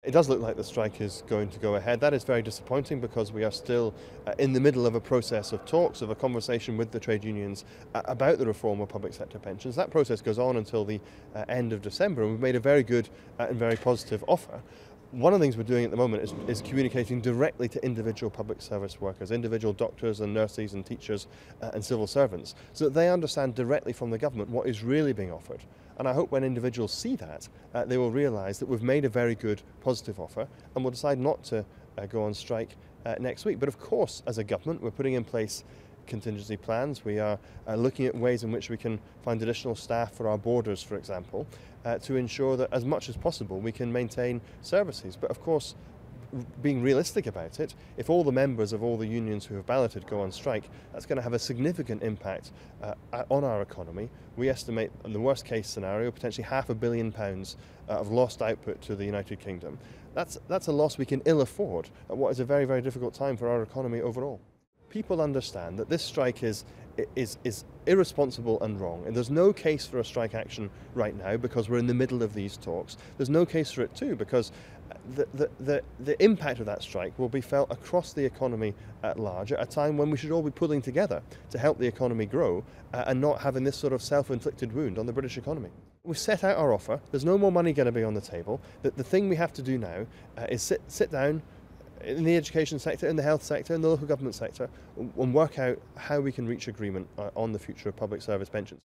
It does look like the strike is going to go ahead. That is very disappointing because we are still in the middle of a process of talks, of a conversation with the trade unions about the reform of public sector pensions. That process goes on until the end of December, and we've made a very good and very positive offer. One of the things we're doing at the moment is communicating directly to individual public service workers, individual doctors and nurses and teachers and civil servants, so that they understand directly from the government what is really being offered. And I hope when individuals see that, they will realise that we've made a very good, positive offer and will decide not to go on strike next week. But of course, as a government, we're putting in place contingency plans. We are looking at ways in which we can find additional staff for our borders, for example, to ensure that as much as possible we can maintain services. But of course, being realistic about it, if all the members of all the unions who have balloted go on strike, that's going to have a significant impact on our economy. We estimate, in the worst case scenario, potentially £500 million of lost output to the United Kingdom. That's a loss we can ill afford at what is a very, very difficult time for our economy overall. People understand that this strike is irresponsible and wrong, and there's no case for a strike action right now because we're in the middle of these talks. There's no case for it too because the impact of that strike will be felt across the economy at large at a time when we should all be pulling together to help the economy grow and not having this sort of self-inflicted wound on the British economy. We've set out our offer. There's no more money going to be on the table. The thing we have to do now is sit down in the education sector, in the health sector, in the local government sector, and work out how we can reach agreement on the future of public service pensions.